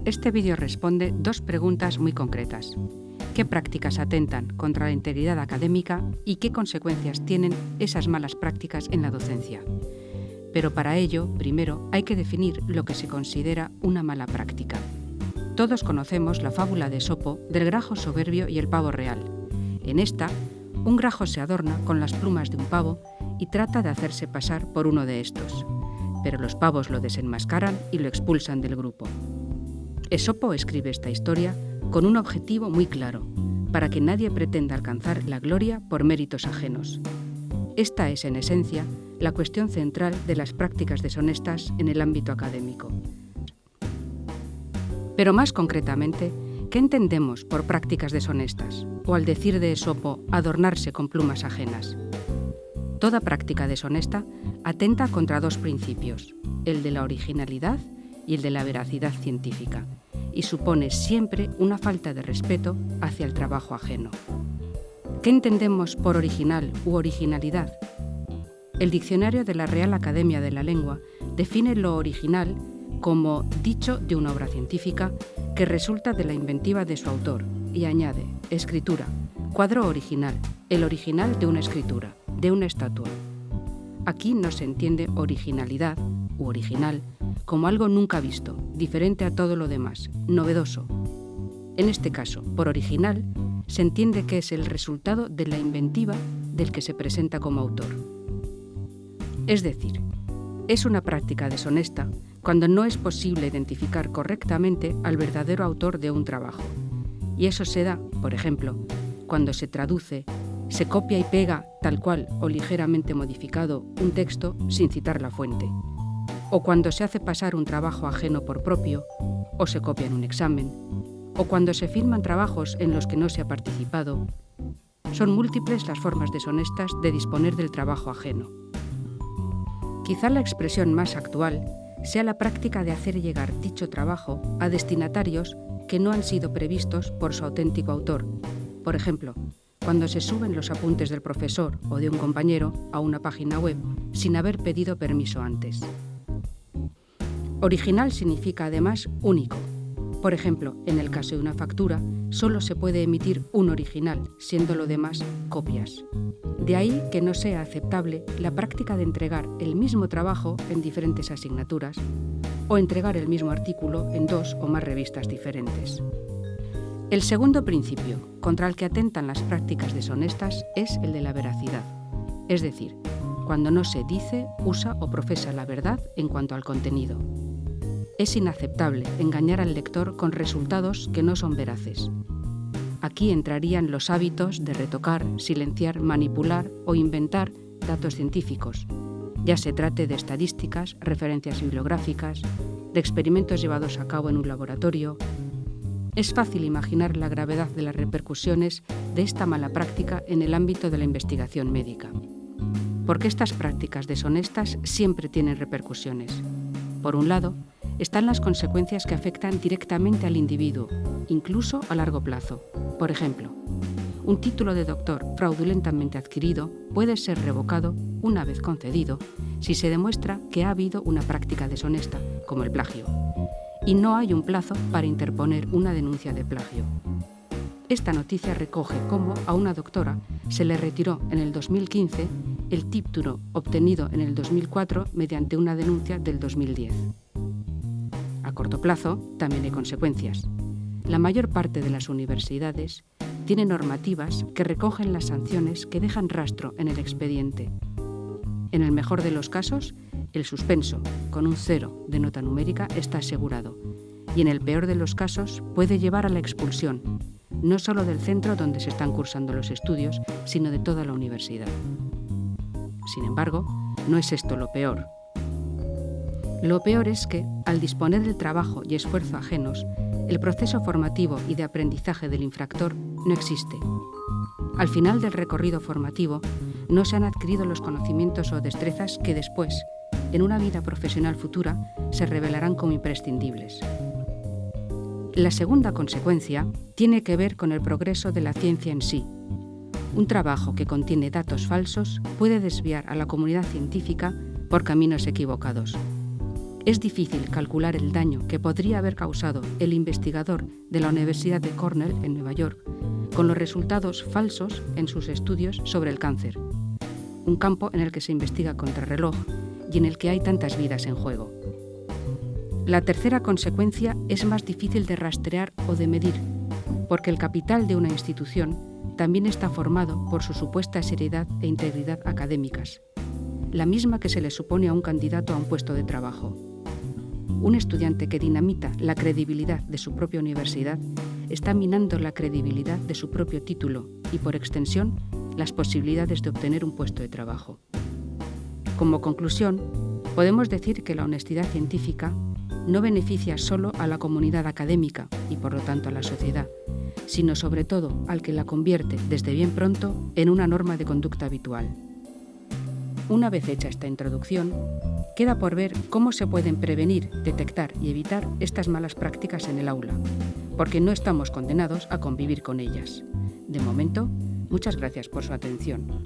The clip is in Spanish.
Este vídeo responde dos preguntas muy concretas. ¿Qué prácticas atentan contra la integridad académica y qué consecuencias tienen esas malas prácticas en la docencia? Pero para ello, primero, hay que definir lo que se considera una mala práctica. Todos conocemos la fábula de Esopo del grajo soberbio y el pavo real. En esta, un grajo se adorna con las plumas de un pavo y trata de hacerse pasar por uno de estos, pero los pavos lo desenmascaran y lo expulsan del grupo. Esopo escribe esta historia con un objetivo muy claro, para que nadie pretenda alcanzar la gloria por méritos ajenos. Esta es, en esencia, la cuestión central de las prácticas deshonestas en el ámbito académico. Pero más concretamente, ¿qué entendemos por prácticas deshonestas? O al decir de Esopo, adornarse con plumas ajenas. Toda práctica deshonesta atenta contra dos principios, el de la originalidad y el de la veracidad científica, y supone siempre una falta de respeto hacia el trabajo ajeno. ¿Qué entendemos por original u originalidad? El diccionario de la Real Academia de la Lengua define lo original como dicho de una obra científica que resulta de la inventiva de su autor y añade escritura, cuadro original, el original de una escritura, de una estatua. Aquí no se entiende originalidad u original como algo nunca visto, diferente a todo lo demás, novedoso. En este caso, por original, se entiende que es el resultado de la inventiva del que se presenta como autor. Es decir, es una práctica deshonesta cuando no es posible identificar correctamente al verdadero autor de un trabajo. Y eso se da, por ejemplo, cuando se traduce, se copia y pega tal cual o ligeramente modificado un texto sin citar la fuente, o cuando se hace pasar un trabajo ajeno por propio, o se copia en un examen, o cuando se firman trabajos en los que no se ha participado. Son múltiples las formas deshonestas de disponer del trabajo ajeno. Quizá la expresión más actual sea la práctica de hacer llegar dicho trabajo a destinatarios que no han sido previstos por su auténtico autor. Por ejemplo, cuando se suben los apuntes del profesor o de un compañero a una página web sin haber pedido permiso antes. Original significa además único. Por ejemplo, en el caso de una factura, solo se puede emitir un original, siendo lo demás copias. De ahí que no sea aceptable la práctica de entregar el mismo trabajo en diferentes asignaturas o entregar el mismo artículo en 2 o más revistas diferentes. El segundo principio contra el que atentan las prácticas deshonestas es el de la veracidad, es decir, cuando no se dice, usa o profesa la verdad en cuanto al contenido. Es inaceptable engañar al lector con resultados que no son veraces. Aquí entrarían los hábitos de retocar, silenciar, manipular o inventar datos científicos, ya se trate de estadísticas, referencias bibliográficas, de experimentos llevados a cabo en un laboratorio. Es fácil imaginar la gravedad de las repercusiones de esta mala práctica en el ámbito de la investigación médica. Porque estas prácticas deshonestas siempre tienen repercusiones. Por un lado, están las consecuencias que afectan directamente al individuo, incluso a largo plazo. Por ejemplo, un título de doctor fraudulentamente adquirido puede ser revocado una vez concedido si se demuestra que ha habido una práctica deshonesta, como el plagio, y no hay un plazo para interponer una denuncia de plagio. Esta noticia recoge cómo a una doctora se le retiró en el 2015 el título obtenido en el 2004 mediante una denuncia del 2010. A corto plazo también hay consecuencias. La mayor parte de las universidades tienen normativas que recogen las sanciones que dejan rastro en el expediente. En el mejor de los casos, el suspenso, con un 0 de nota numérica, está asegurado, y en el peor de los casos puede llevar a la expulsión, no solo del centro donde se están cursando los estudios, sino de toda la universidad. Sin embargo, no es esto lo peor. Lo peor es que, al disponer del trabajo y esfuerzo ajenos, el proceso formativo y de aprendizaje del infractor no existe. Al final del recorrido formativo, no se han adquirido los conocimientos o destrezas que después, en una vida profesional futura, se revelarán como imprescindibles. La segunda consecuencia tiene que ver con el progreso de la ciencia en sí. Un trabajo que contiene datos falsos puede desviar a la comunidad científica por caminos equivocados. es difícil calcular el daño que podría haber causado el investigador de la Universidad de Cornell en Nueva York con los resultados falsos en sus estudios sobre el cáncer, un campo en el que se investiga contrarreloj y en el que hay tantas vidas en juego. La tercera consecuencia es más difícil de rastrear o de medir, porque el capital de una institución también está formado por su supuesta seriedad e integridad académicas, la misma que se le supone a un candidato a un puesto de trabajo. Un estudiante que dinamita la credibilidad de su propia universidad está minando la credibilidad de su propio título y, por extensión, las posibilidades de obtener un puesto de trabajo. Como conclusión, podemos decir que la honestidad científica no beneficia solo a la comunidad académica y, por lo tanto, a la sociedad, sino sobre todo al que la convierte, desde bien pronto, en una norma de conducta habitual. Una vez hecha esta introducción, queda por ver cómo se pueden prevenir, detectar y evitar estas malas prácticas en el aula, porque no estamos condenados a convivir con ellas. De momento, muchas gracias por su atención.